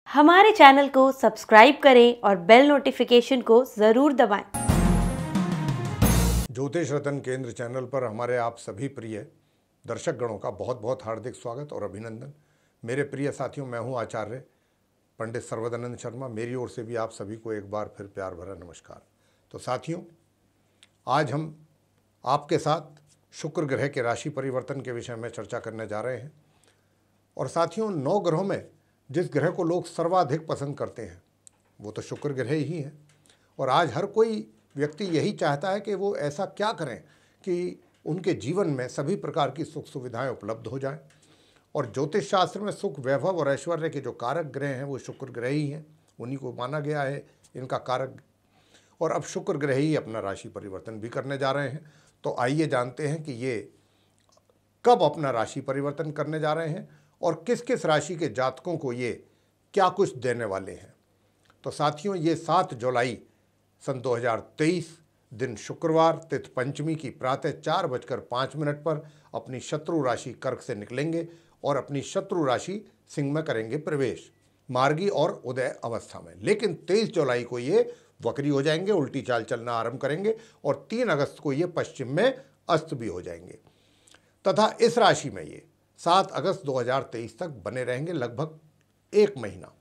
हमारे चैनल को सब्सक्राइब करें और बेल नोटिफिकेशन को ज़रूर दबाएं। ज्योतिष रतन केंद्र चैनल पर हमारे आप सभी प्रिय दर्शक गणों का बहुत बहुत हार्दिक स्वागत और अभिनंदन। मेरे प्रिय साथियों, मैं हूं आचार्य पंडित सर्वदानंद शर्मा। मेरी ओर से भी आप सभी को एक बार फिर प्यार भरा नमस्कार। तो साथियों, आज हम आपके साथ शुक्र ग्रह के राशि परिवर्तन के विषय में चर्चा करने जा रहे हैं। और साथियों, 9 ग्रहों में जिस ग्रह को लोग सर्वाधिक पसंद करते हैं वो तो शुक्र ग्रह ही है। और आज हर कोई व्यक्ति यही चाहता है कि वो ऐसा क्या करें कि उनके जीवन में सभी प्रकार की सुख सुविधाएं उपलब्ध हो जाएं। और ज्योतिष शास्त्र में सुख, वैभव और ऐश्वर्य के जो कारक ग्रह हैं वो शुक्र ग्रह ही हैं, उन्हीं को माना गया है इनका कारक। और अब शुक्र ग्रह ही अपना राशि परिवर्तन भी करने जा रहे हैं। तो आइए जानते हैं कि ये कब अपना राशि परिवर्तन करने जा रहे हैं और किस किस राशि के जातकों को ये क्या कुछ देने वाले हैं। तो साथियों, ये 7 जुलाई सन 2023 दिन शुक्रवार, तिथि पंचमी की प्रातः 4:05 पर अपनी शत्रु राशि कर्क से निकलेंगे और अपनी शत्रु राशि सिंह में करेंगे प्रवेश, मार्गी और उदय अवस्था में। लेकिन 23 जुलाई को ये वक्री हो जाएंगे, उल्टी चाल चलना आरंभ करेंगे और 3 अगस्त को ये पश्चिम में अस्त भी हो जाएंगे। तथा इस राशि में ये 7 अगस्त 2023 तक बने रहेंगे, लगभग 1 महीना।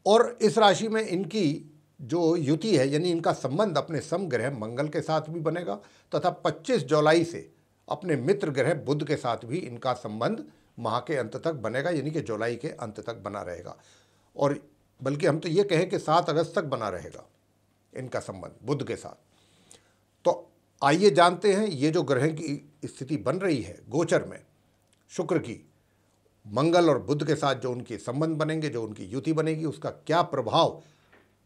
और इस राशि में इनकी जो युति है, यानी इनका संबंध अपने समग्रह मंगल के साथ भी बनेगा तथा 25 जुलाई से अपने मित्र ग्रह बुध के साथ भी इनका संबंध माह के अंत तक बनेगा, यानी कि जुलाई के अंत तक बना रहेगा। और बल्कि हम तो ये कहें कि 7 अगस्त तक बना रहेगा इनका संबंध बुध के साथ। तो आइए जानते हैं ये जो ग्रह की स्थिति बन रही है गोचर में शुक्र की, मंगल और बुध के साथ जो उनके संबंध बनेंगे, जो उनकी युति बनेगी, उसका क्या प्रभाव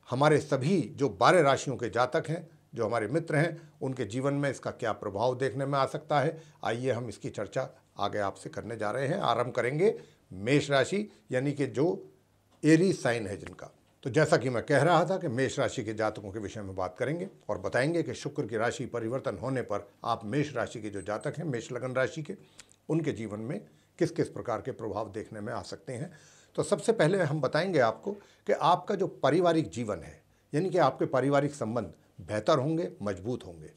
हमारे सभी जो 12 राशियों के जातक हैं, जो हमारे मित्र हैं, उनके जीवन में इसका क्या प्रभाव देखने में आ सकता है। आइए हम इसकी चर्चा आगे आपसे करने जा रहे हैं। आरंभ करेंगे मेष राशि, यानी कि जो एरीज साइन है जिनका। तो जैसा कि मैं कह रहा था कि मेष राशि के जातकों के विषय में बात करेंगे और बताएंगे कि शुक्र की राशि परिवर्तन होने पर आप मेष राशि के जो जातक हैं, मेष लगन राशि के, उनके जीवन में किस किस प्रकार के प्रभाव देखने में आ सकते हैं। तो सबसे पहले हम बताएंगे आपको कि आपका जो पारिवारिक जीवन है, यानी कि आपके पारिवारिक संबंध बेहतर होंगे, मजबूत होंगे।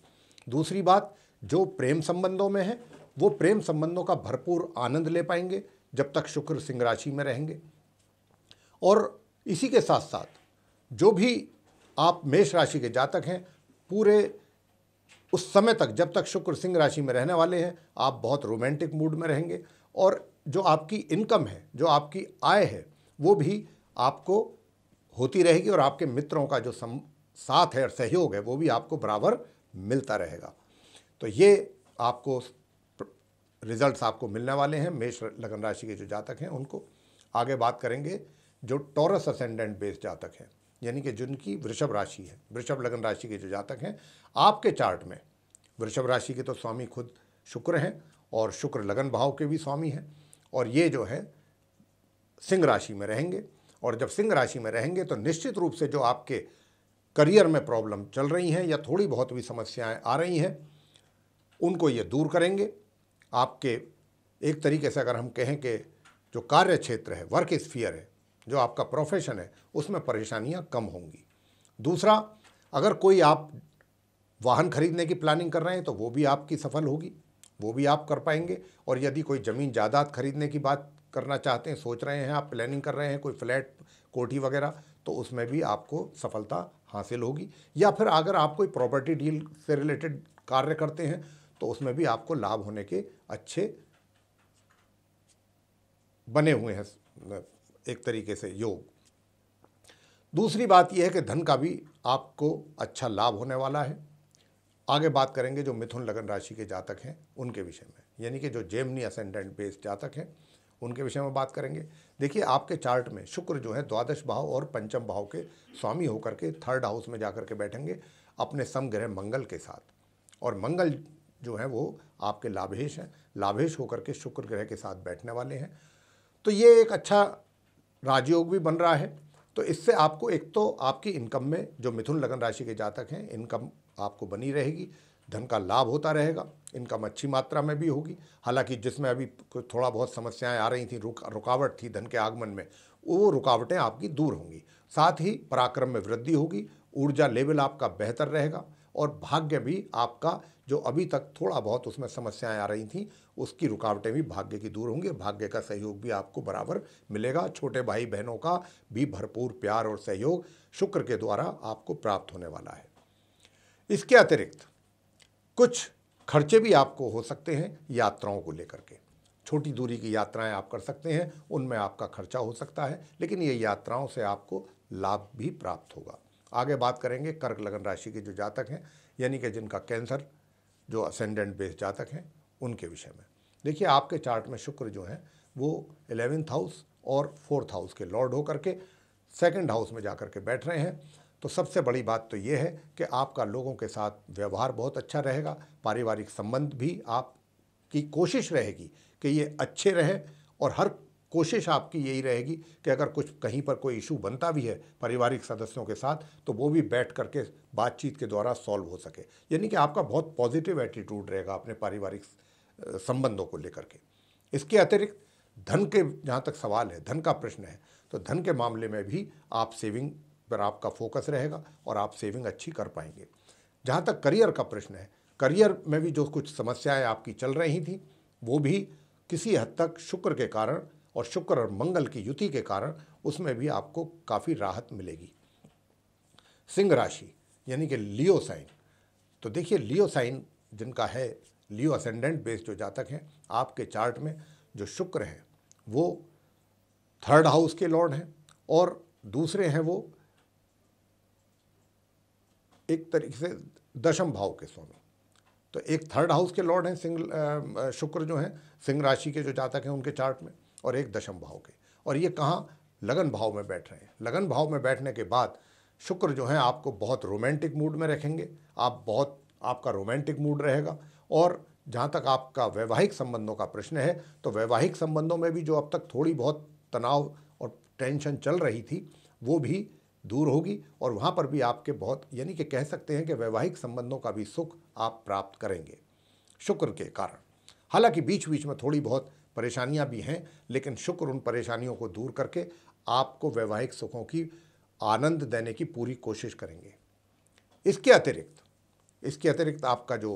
दूसरी बात, जो प्रेम संबंधों में है वो प्रेम संबंधों का भरपूर आनंद ले पाएंगे जब तक शुक्र सिंह राशि में रहेंगे। और इसी के साथ साथ जो भी आप मेष राशि के जातक हैं, पूरे उस समय तक जब तक शुक्र सिंह राशि में रहने वाले हैं, आप बहुत रोमांटिक मूड में रहेंगे। और जो आपकी इनकम है, जो आपकी आय है, वो भी आपको होती रहेगी और आपके मित्रों का जो साथ है और सहयोग है वो भी आपको बराबर मिलता रहेगा। तो ये आपको रिजल्ट्स आपको मिलने वाले हैं मेष लगन राशि के जो जातक हैं उनको। आगे बात करेंगे जो टॉरस असेंडेंट बेस्ड जातक हैं, यानी कि जिनकी वृषभ राशि है, वृषभ लगन राशि के जो जातक हैं। आपके चार्ट में वृषभ राशि के तो स्वामी खुद शुक्र हैं और शुक्र लगन भाव के भी स्वामी हैं। और ये जो है सिंह राशि में रहेंगे। और जब सिंह राशि में रहेंगे तो निश्चित रूप से जो आपके करियर में प्रॉब्लम चल रही हैं या थोड़ी बहुत भी समस्याएं आ रही हैं, उनको ये दूर करेंगे। आपके एक तरीके से अगर हम कहें कि जो कार्य क्षेत्र है, वर्क स्फीयर है, जो आपका प्रोफेशन है, उसमें परेशानियां कम होंगी। दूसरा, अगर कोई आप वाहन खरीदने की प्लानिंग कर रहे हैं तो वो भी आपकी सफल होगी, वो भी आप कर पाएंगे। और यदि कोई ज़मीन जायदाद खरीदने की बात करना चाहते हैं, सोच रहे हैं, आप प्लानिंग कर रहे हैं कोई फ्लैट, कोठी वगैरह, तो उसमें भी आपको सफलता हासिल होगी। या फिर अगर आप कोई प्रॉपर्टी डील से रिलेटेड कार्य करते हैं तो उसमें भी आपको लाभ होने के अच्छे बने हुए हैं एक तरीके से योग। दूसरी बात यह है कि धन का भी आपको अच्छा लाभ होने वाला है। आगे बात करेंगे जो मिथुन लगन राशि के जातक हैं उनके विषय में, यानी कि जो जेमिनी असेंडेंट बेस्ड जातक हैं उनके विषय में बात करेंगे। देखिए, आपके चार्ट में शुक्र जो है द्वादश भाव और पंचम भाव के स्वामी होकर के 3rd हाउस में जाकर के बैठेंगे अपने समग्रह मंगल के साथ। और मंगल जो है वो आपके लाभेश हैं, लाभेश होकर के शुक्र ग्रह के साथ बैठने वाले हैं। तो ये एक अच्छा राजयोग भी बन रहा है। तो इससे आपको एक तो आपकी इनकम में, जो मिथुन लगन राशि के जातक हैं, इनकम आपको बनी रहेगी, धन का लाभ होता रहेगा, इनकम अच्छी मात्रा में भी होगी। हालांकि जिसमें अभी थोड़ा बहुत समस्याएं आ रही थी, रुकावट थी धन के आगमन में, वो रुकावटें आपकी दूर होंगी। साथ ही पराक्रम में वृद्धि होगी, ऊर्जा लेवल आपका बेहतर रहेगा और भाग्य भी आपका जो अभी तक थोड़ा बहुत उसमें समस्याएं आ रही थी उसकी रुकावटें भी भाग्य की दूर होंगी। भाग्य का सहयोग भी आपको बराबर मिलेगा। छोटे भाई बहनों का भी भरपूर प्यार और सहयोग शुक्र के द्वारा आपको प्राप्त होने वाला है। इसके अतिरिक्त कुछ खर्चे भी आपको हो सकते हैं यात्राओं को लेकर के। छोटी दूरी की यात्राएं आप कर सकते हैं, उनमें आपका खर्चा हो सकता है, लेकिन ये यात्राओं से आपको लाभ भी प्राप्त होगा। आगे बात करेंगे कर्क लगन राशि के जो जातक हैं, यानी कि जिनका कैंसर जो असेंडेंट बेस जातक हैं, उनके विषय में। देखिए, आपके चार्ट में शुक्र जो है वो 11th हाउस और 4th हाउस के लॉर्ड होकर के 2nd हाउस में जाकर के बैठ रहे हैं। तो सबसे बड़ी बात तो ये है कि आपका लोगों के साथ व्यवहार बहुत अच्छा रहेगा। पारिवारिक संबंध भी आपकी कोशिश रहेगी कि ये अच्छे रहें और हर कोशिश आपकी यही रहेगी कि अगर कुछ कहीं पर कोई इशू बनता भी है पारिवारिक सदस्यों के साथ तो वो भी बैठ करके बातचीत के द्वारा सॉल्व हो सके। यानी कि आपका बहुत पॉजिटिव एटीट्यूड रहेगा अपने पारिवारिक संबंधों को लेकर के। इसके अतिरिक्त धन के जहाँ तक सवाल है, धन का प्रश्न है, तो धन के मामले में भी आप सेविंग पर आपका फोकस रहेगा और आप सेविंग अच्छी कर पाएंगे। जहाँ तक करियर का प्रश्न है, करियर में भी जो कुछ समस्याएं आपकी चल रही थी वो भी किसी हद तक शुक्र के कारण और शुक्र और मंगल की युति के कारण उसमें भी आपको काफ़ी राहत मिलेगी। सिंह राशि यानी कि लियो साइन, तो देखिए लियो साइन जिनका है, लियो असेंडेंट बेस जो जातक हैं, आपके चार्ट में जो शुक्र हैं वो 3rd हाउस के लॉर्ड हैं और दूसरे हैं वो एक तरीके से 10th भाव के स्वामी। तो एक 3rd हाउस के लॉर्ड हैं सिंह शुक्र जो हैं सिंह राशि के जो जातक हैं उनके चार्ट में, और एक 10th भाव के, और ये कहाँ लगन भाव में बैठ रहे हैं। लगन भाव में बैठने के बाद शुक्र जो है आपको बहुत रोमांटिक मूड में रखेंगे, आपका रोमांटिक मूड रहेगा। और जहाँ तक आपका वैवाहिक संबंधों का प्रश्न है तो वैवाहिक संबंधों में भी जो अब तक थोड़ी बहुत तनाव और टेंशन चल रही थी वो भी दूर होगी और वहाँ पर भी आपके बहुत, यानी कि कह सकते हैं कि वैवाहिक संबंधों का भी सुख आप प्राप्त करेंगे शुक्र के कारण। हालांकि बीच बीच में थोड़ी बहुत परेशानियां भी हैं, लेकिन शुक्र उन परेशानियों को दूर करके आपको वैवाहिक सुखों की आनंद देने की पूरी कोशिश करेंगे। इसके अतिरिक्त आपका जो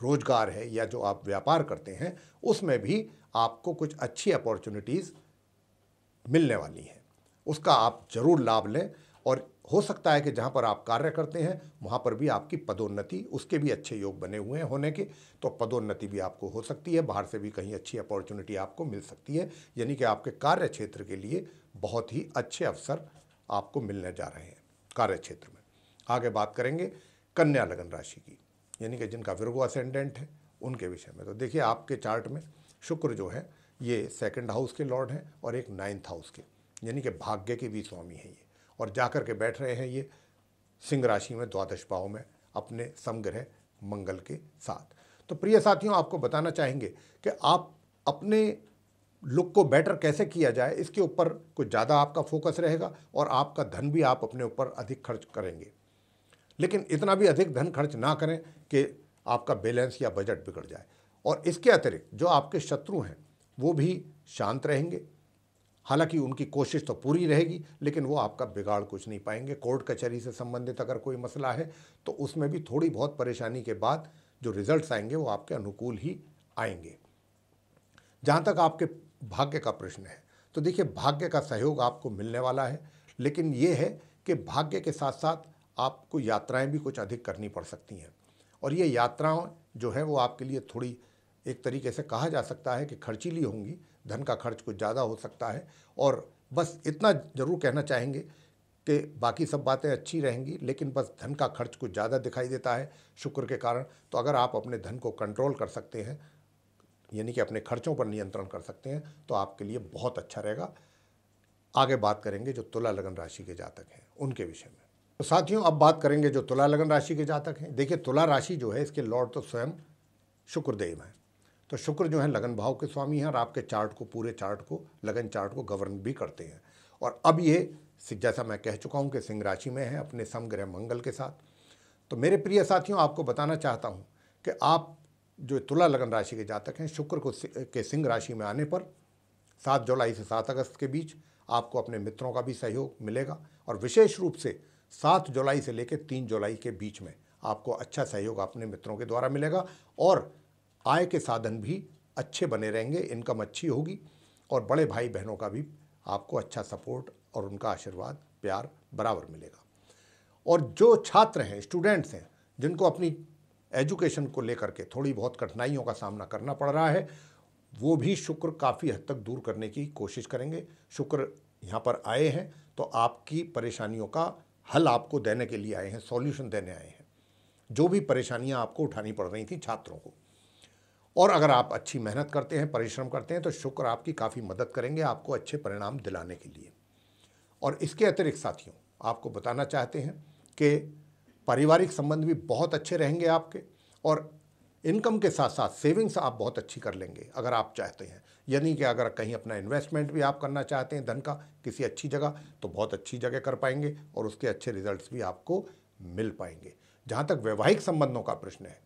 रोजगार है या जो आप व्यापार करते हैं उसमें भी आपको कुछ अच्छी अपॉर्चुनिटीज़ मिलने वाली हैं, उसका आप जरूर लाभ लें। और हो सकता है कि जहाँ पर आप कार्य करते हैं वहाँ पर भी आपकी पदोन्नति, उसके भी अच्छे योग बने हुए हैं होने के, तो पदोन्नति भी आपको हो सकती है, बाहर से भी कहीं अच्छी अपॉर्चुनिटी आपको मिल सकती है। यानी कि आपके कार्य क्षेत्र के लिए बहुत ही अच्छे अवसर आपको मिलने जा रहे हैं कार्य क्षेत्र में। आगे बात करेंगे कन्या लगन राशि की, यानी कि जिनका विर्गो असेंडेंट है उनके विषय में। तो देखिए, आपके चार्ट में शुक्र जो है ये 2nd हाउस के लॉर्ड हैं और एक 9th हाउस के, यानी कि भाग्य के भी स्वामी हैं ये, और जाकर के बैठ रहे हैं ये सिंह राशि में 12th भाव में अपने समग्रह मंगल के साथ। तो प्रिय साथियों, आपको बताना चाहेंगे कि आप अपने लुक को बेटर कैसे किया जाए इसके ऊपर कुछ ज़्यादा आपका फोकस रहेगा और आपका धन भी आप अपने ऊपर अधिक खर्च करेंगे, लेकिन इतना भी अधिक धन खर्च ना करें कि आपका बैलेंस या बजट बिगड़ जाए। और इसके अतिरिक्त जो आपके शत्रु हैं वो भी शांत रहेंगे, हालांकि उनकी कोशिश तो पूरी रहेगी लेकिन वो आपका बिगाड़ कुछ नहीं पाएंगे। कोर्ट कचहरी से संबंधित अगर कोई मसला है तो उसमें भी थोड़ी बहुत परेशानी के बाद जो रिजल्ट्स आएंगे वो आपके अनुकूल ही आएंगे। जहाँ तक आपके भाग्य का प्रश्न है तो देखिए, भाग्य का सहयोग आपको मिलने वाला है, लेकिन ये है कि भाग्य के साथ साथ आपको यात्राएं भी कुछ अधिक करनी पड़ सकती हैं, और ये यात्राएं जो है वो आपके लिए थोड़ी एक तरीके से कहा जा सकता है कि खर्चीली होंगी, धन का खर्च कुछ ज़्यादा हो सकता है। और बस इतना ज़रूर कहना चाहेंगे कि बाकी सब बातें अच्छी रहेंगी, लेकिन बस धन का खर्च कुछ ज़्यादा दिखाई देता है शुक्र के कारण। तो अगर आप अपने धन को कंट्रोल कर सकते हैं, यानी कि अपने खर्चों पर नियंत्रण कर सकते हैं, तो आपके लिए बहुत अच्छा रहेगा। आगे बात करेंगे जो तुला लगन राशि के जातक हैं उनके विषय में। तो साथियों, अब बात करेंगे जो तुला लगन राशि के जातक हैं। देखिए, तुला राशि जो है इसके लॉर्ड तो स्वयं शुक्रदेव हैं। तो शुक्र जो है लगन भाव के स्वामी हैं और आपके चार्ट को, पूरे चार्ट को, लगन चार्ट को गवर्न भी करते हैं। और अब ये जैसा मैं कह चुका हूँ कि सिंह राशि में है अपने समग्रह मंगल के साथ। तो मेरे प्रिय साथियों, आपको बताना चाहता हूँ कि आप जो तुला लगन राशि के जातक हैं, शुक्र को के सिंह राशि में आने पर 7 जुलाई से 7 अगस्त के बीच आपको अपने मित्रों का भी सहयोग मिलेगा और विशेष रूप से 7 जुलाई से लेकर 3 जुलाई के बीच में आपको अच्छा सहयोग अपने मित्रों के द्वारा मिलेगा और आय के साधन भी अच्छे बने रहेंगे, इनकम अच्छी होगी और बड़े भाई बहनों का भी आपको अच्छा सपोर्ट और उनका आशीर्वाद प्यार बराबर मिलेगा। और जो छात्र हैं, स्टूडेंट्स हैं, जिनको अपनी एजुकेशन को लेकर के थोड़ी बहुत कठिनाइयों का सामना करना पड़ रहा है, वो भी शुक्र काफ़ी हद तक दूर करने की कोशिश करेंगे। शुक्र यहाँ पर आए हैं तो आपकी परेशानियों का हल आपको देने के लिए आए हैं, सॉल्यूशन देने आए हैं, जो भी परेशानियाँ आपको उठानी पड़ रही थी छात्रों को। और अगर आप अच्छी मेहनत करते हैं, परिश्रम करते हैं तो शुक्र आपकी काफ़ी मदद करेंगे आपको अच्छे परिणाम दिलाने के लिए। और इसके अतिरिक्त साथियों, आपको बताना चाहते हैं कि पारिवारिक संबंध भी बहुत अच्छे रहेंगे आपके और इनकम के साथ साथ सेविंग्स आप बहुत अच्छी कर लेंगे अगर आप चाहते हैं। यानी कि अगर कहीं अपना इन्वेस्टमेंट भी आप करना चाहते हैं धन का किसी अच्छी जगह, तो बहुत अच्छी जगह कर पाएंगे और उसके अच्छे रिजल्ट्स भी आपको मिल पाएंगे। जहाँ तक वैवाहिक संबंधों का प्रश्न है,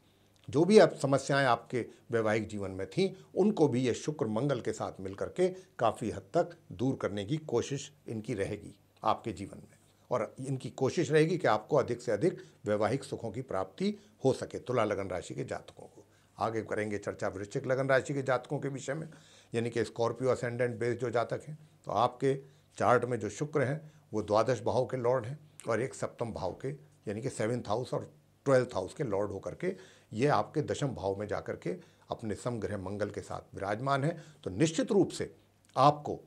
जो भी आप समस्याएं आपके वैवाहिक जीवन में थीं, उनको भी ये शुक्र मंगल के साथ मिलकर के काफ़ी हद तक दूर करने की कोशिश इनकी रहेगी आपके जीवन में। और इनकी कोशिश रहेगी कि आपको अधिक से अधिक वैवाहिक सुखों की प्राप्ति हो सके। तुला लगन राशि के जातकों को आगे करेंगे चर्चा वृश्चिक लगन राशि के जातकों के विषय में, यानी कि स्कॉर्पियो असेंडेंट बेस्ड जो जातक हैं। तो आपके चार्ट में जो शुक्र हैं वो 12 भाव के लॉर्ड हैं और एक सप्तम भाव के यानी कि 7th हाउस और 12th हाउस के लॉर्ड होकर के ये आपके दशम भाव में जाकर के अपने समग्रह मंगल के साथ विराजमान है। तो निश्चित रूप से आपको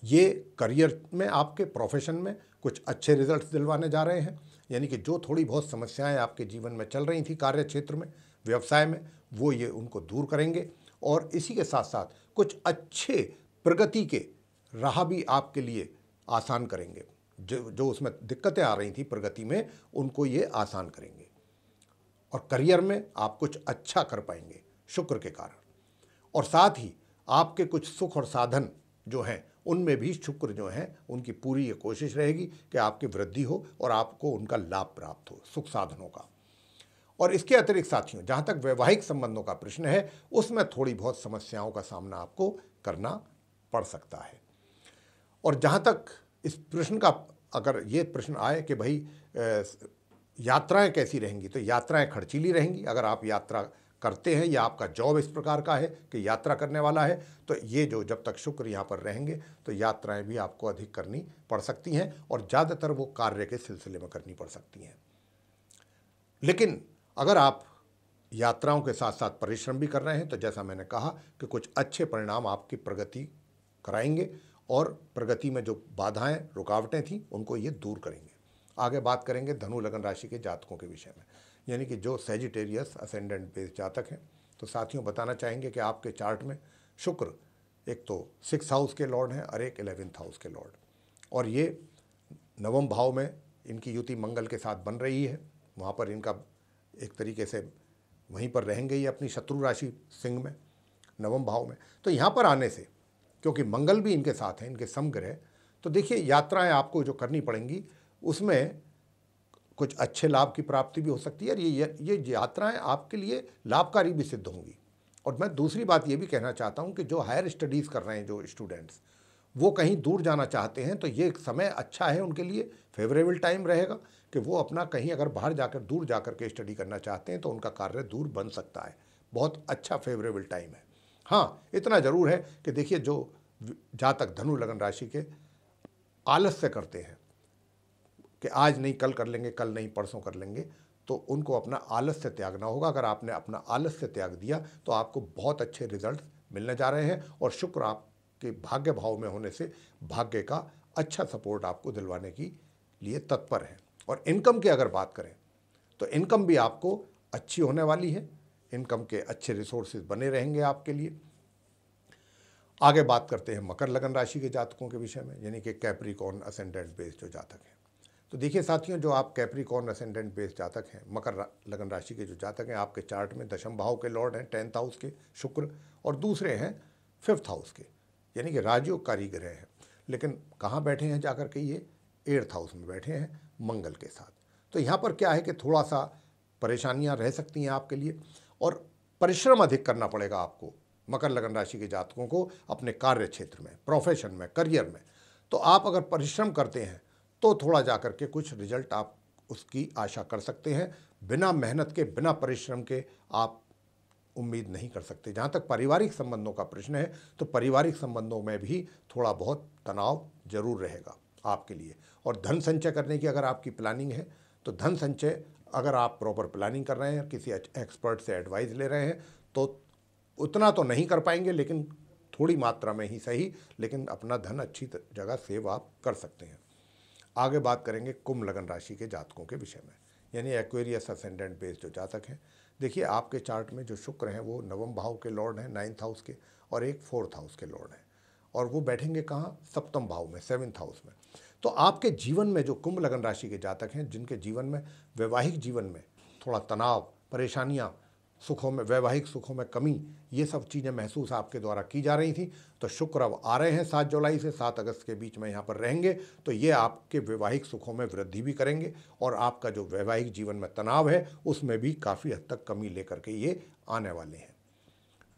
ये करियर में, आपके प्रोफेशन में कुछ अच्छे रिजल्ट्स दिलवाने जा रहे हैं। यानी कि जो थोड़ी बहुत समस्याएं आपके जीवन में चल रही थी कार्य क्षेत्र में, व्यवसाय में, वो ये उनको दूर करेंगे और इसी के साथ साथ कुछ अच्छे प्रगति के राह भी आपके लिए आसान करेंगे। जो उसमें दिक्कतें आ रही थी प्रगति में, उनको ये आसान करेंगे और करियर में आप कुछ अच्छा कर पाएंगे शुक्र के कारण। और साथ ही आपके कुछ सुख और साधन जो हैं उनमें भी शुक्र जो है उनकी पूरी ये कोशिश रहेगी कि आपकी वृद्धि हो और आपको उनका लाभ प्राप्त हो सुख साधनों का। और इसके अतिरिक्त साथियों, जहाँ तक वैवाहिक संबंधों का प्रश्न है, उसमें थोड़ी बहुत समस्याओं का सामना आपको करना पड़ सकता है। और जहाँ तक इस प्रश्न का, अगर ये प्रश्न आए कि भाई यात्राएं कैसी रहेंगी, तो यात्राएं खर्चीली रहेंगी। अगर आप यात्रा करते हैं या आपका जॉब इस प्रकार का है कि यात्रा करने वाला है, तो ये जो जब तक शुक्र यहाँ पर रहेंगे तो यात्राएं भी आपको अधिक करनी पड़ सकती हैं और ज़्यादातर वो कार्य के सिलसिले में करनी पड़ सकती हैं। लेकिन अगर आप यात्राओं के साथ साथ परिश्रम भी कर रहे हैं तो जैसा मैंने कहा कि कुछ अच्छे परिणाम आपकी प्रगति कराएंगे और प्रगति में जो बाधाएं, रुकावटें थीं, उनको ये दूर करेंगे। आगे बात करेंगे धनु लगन राशि के जातकों के विषय में, यानी कि जो सैजिटेरियस असेंडेंट बेस्ड जातक हैं। तो साथियों बताना चाहेंगे कि आपके चार्ट में शुक्र एक तो 6th हाउस के लॉर्ड हैं और एक 11th हाउस के लॉर्ड, और ये नवम भाव में इनकी युति मंगल के साथ बन रही है। वहाँ पर इनका एक तरीके से वहीं पर रहेंगे ही अपनी शत्रु राशि सिंह में, नवम भाव में। तो यहाँ पर आने से, क्योंकि मंगल भी इनके साथ हैं, इनके समग्रह, तो देखिए यात्राएं आपको जो करनी पड़ेंगी उसमें कुछ अच्छे लाभ की प्राप्ति भी हो सकती है और ये यात्राएं आपके लिए लाभकारी भी सिद्ध होंगी। और मैं दूसरी बात ये भी कहना चाहता हूँ कि जो हायर स्टडीज़ कर रहे हैं जो स्टूडेंट्स, वो कहीं दूर जाना चाहते हैं, तो ये समय अच्छा है उनके लिए, फेवरेबल टाइम रहेगा कि वो अपना कहीं अगर बाहर जाकर दूर जाकर के स्टडी करना चाहते हैं तो उनका कार्य दूर बन सकता है। बहुत अच्छा फेवरेबल टाइम है। हाँ, इतना ज़रूर है कि देखिए जो जातक धनु लगन राशि के आलस्य करते हैं कि आज नहीं कल कर लेंगे, कल नहीं परसों कर लेंगे, तो उनको अपना आलस्य त्यागना होगा। अगर आपने अपना आलस्य त्याग दिया तो आपको बहुत अच्छे रिजल्ट मिलने जा रहे हैं और शुक्र आपके भाग्य भाव में होने से भाग्य का अच्छा सपोर्ट आपको दिलवाने के लिए तत्पर है। और इनकम की अगर बात करें तो इनकम भी आपको अच्छी होने वाली है, इनकम के अच्छे रिसोर्सेज बने रहेंगे आपके लिए। आगे बात करते हैं मकर लगन राशि के जातकों के विषय में, यानी कि कैप्रिकॉर्न असेंडेंट बेस्ड जो जातक हैं। तो देखिए साथियों, जो आप कैप्रिकॉर्न असेंडेंट बेस्ड जातक हैं, मकर लगन राशि के जो जातक हैं, आपके चार्ट में दशम भाव के लॉर्ड हैं 10th हाउस के शुक्र, और दूसरे हैं 5th हाउस के, यानी कि राजयोगकारी ग्रह हैं। लेकिन कहाँ बैठे हैं जाकर के, ये 8th हाउस में बैठे हैं मंगल के साथ। तो यहाँ पर क्या है कि थोड़ा सा परेशानियाँ रह सकती हैं आपके लिए और परिश्रम अधिक करना पड़ेगा आपको मकर लगन राशि के जातकों को अपने कार्य क्षेत्र में, प्रोफेशन में, करियर में। तो आप अगर परिश्रम करते हैं तो थोड़ा जा कर के कुछ रिजल्ट आप उसकी आशा कर सकते हैं। बिना मेहनत के, बिना परिश्रम के आप उम्मीद नहीं कर सकते। जहाँ तक पारिवारिक संबंधों का प्रश्न है तो पारिवारिक संबंधों में भी थोड़ा बहुत तनाव जरूर रहेगा आपके लिए। और धन संचय करने की अगर आपकी प्लानिंग है तो धन संचय अगर आप प्रॉपर प्लानिंग कर रहे हैं, किसी एक्सपर्ट से एडवाइस ले रहे हैं, तो उतना तो नहीं कर पाएंगे, लेकिन थोड़ी मात्रा में ही सही, लेकिन अपना धन अच्छी जगह सेव आप कर सकते हैं। आगे बात करेंगे कुंभ लगन राशि के जातकों के विषय में, यानी एक्वेरियस असेंडेंट बेस्ड जो जातक हैं। देखिए, आपके चार्ट में जो शुक्र हैं वो नवम भाव के लॉर्ड हैं, 9th हाउस के, और एक 4th हाउस के लॉर्ड हैं, और वो बैठेंगे कहाँ? सप्तम भाव में, 7th हाउस में। तो आपके जीवन में जो कुंभ लगन राशि के जातक हैं, जिनके जीवन में, वैवाहिक जीवन में थोड़ा तनाव, परेशानियाँ, सुखों में, वैवाहिक सुखों में कमी, ये सब चीज़ें महसूस आपके द्वारा की जा रही थी, तो शुक्र अब आ रहे हैं 7 जुलाई से 7 अगस्त के बीच में यहाँ पर रहेंगे। तो ये आपके वैवाहिक सुखों में वृद्धि भी करेंगे और आपका जो वैवाहिक जीवन में तनाव है उसमें भी काफ़ी हद तक कमी लेकर के ये आने वाले हैं।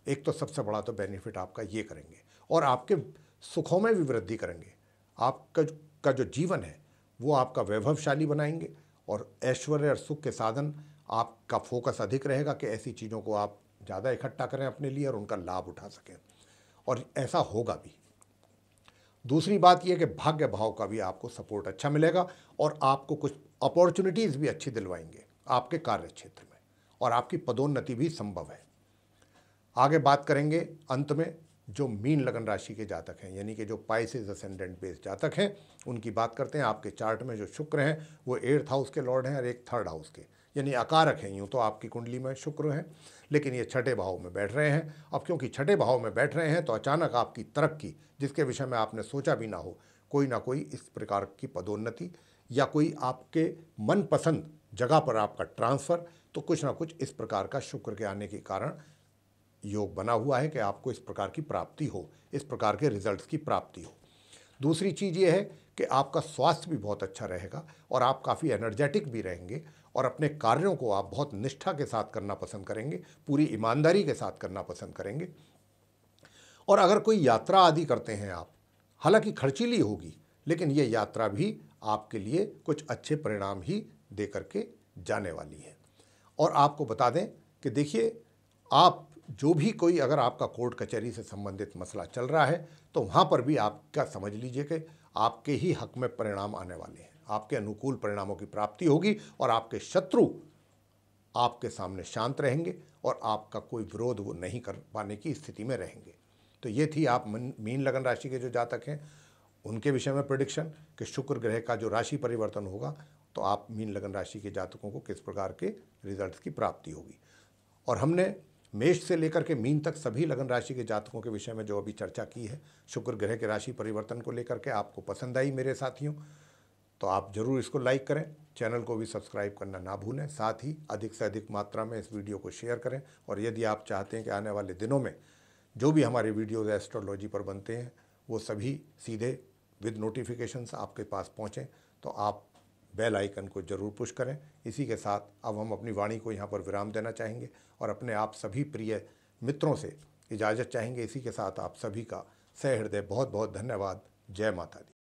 एक तो सबसे बड़ा तो बेनिफिट आपका ये करेंगे, और आपके सुखों में भी वृद्धि करेंगे। आपका जो जीवन है वो आपका वैभवशाली बनाएंगे, और ऐश्वर्य और सुख के साधन, आपका फोकस अधिक रहेगा कि ऐसी चीज़ों को आप ज़्यादा इकट्ठा करें अपने लिए और उनका लाभ उठा सकें, और ऐसा होगा भी। दूसरी बात यह कि भाग्य भाव का भी आपको सपोर्ट अच्छा मिलेगा, और आपको कुछ अपॉर्चुनिटीज़ भी अच्छी दिलवाएंगे आपके कार्य क्षेत्र में, और आपकी पदोन्नति भी संभव है। आगे बात करेंगे अंत में जो मीन लगन राशि के जातक हैं, यानी कि जो पाइसेस असेंडेंट बेस्ड जातक हैं, उनकी बात करते हैं। आपके चार्ट में जो शुक्र हैं वो 8th हाउस के लॉर्ड हैं और एक 3rd हाउस के, यानी अकारक हैं। यूँ तो आपकी कुंडली में शुक्र हैं, लेकिन ये 6ठे भाव में बैठ रहे हैं। अब क्योंकि 6ठे भाव में बैठ रहे हैं तो अचानक आपकी तरक्की, जिसके विषय में आपने सोचा भी ना हो, कोई ना कोई इस प्रकार की पदोन्नति, या कोई आपके मनपसंद जगह पर आपका ट्रांसफ़र, तो कुछ ना कुछ इस प्रकार का शुक्र के आने के कारण योग बना हुआ है कि आपको इस प्रकार की प्राप्ति हो, इस प्रकार के रिजल्ट्स की प्राप्ति हो। दूसरी चीज़ ये है कि आपका स्वास्थ्य भी बहुत अच्छा रहेगा, और आप काफ़ी एनर्जेटिक भी रहेंगे, और अपने कार्यों को आप बहुत निष्ठा के साथ करना पसंद करेंगे, पूरी ईमानदारी के साथ करना पसंद करेंगे। और अगर कोई यात्रा आदि करते हैं आप, हालांकि खर्चीली होगी, लेकिन ये यात्रा भी आपके लिए कुछ अच्छे परिणाम ही दे करके जाने वाली है। और आपको बता दें कि देखिए, आप जो भी कोई, अगर आपका कोर्ट कचहरी से संबंधित मसला चल रहा है तो वहाँ पर भी आपका समझ लीजिए कि आपके ही हक में परिणाम आने वाले हैं, आपके अनुकूल परिणामों की प्राप्ति होगी, और आपके शत्रु आपके सामने शांत रहेंगे, और आपका कोई विरोध वो नहीं कर पाने की स्थिति में रहेंगे। तो ये थी आप मीन लगन राशि के जो जातक हैं उनके विषय में प्रेडिक्शन कि शुक्र ग्रह का जो राशि परिवर्तन होगा तो आप मीन लगन राशि के जातकों को किस प्रकार के रिजल्ट्स की प्राप्ति होगी। और हमने मेष से लेकर के मीन तक सभी लगन राशि के जातकों के विषय में जो अभी चर्चा की है शुक्र ग्रह के राशि परिवर्तन को लेकर के, आपको पसंद आई मेरे साथियों, तो आप ज़रूर इसको लाइक करें, चैनल को भी सब्सक्राइब करना ना भूलें, साथ ही अधिक से अधिक मात्रा में इस वीडियो को शेयर करें। और यदि आप चाहते हैं कि आने वाले दिनों में जो भी हमारे वीडियोज़ एस्ट्रोलॉजी पर बनते हैं वो सभी सीधे विद नोटिफिकेशंस आपके पास पहुँचें, तो आप बेल आइकन को जरूर पुश करें। इसी के साथ अब हम अपनी वाणी को यहाँ पर विराम देना चाहेंगे और अपने आप सभी प्रिय मित्रों से इजाज़त चाहेंगे। इसी के साथ आप सभी का सहृदय बहुत बहुत धन्यवाद। जय माता दी।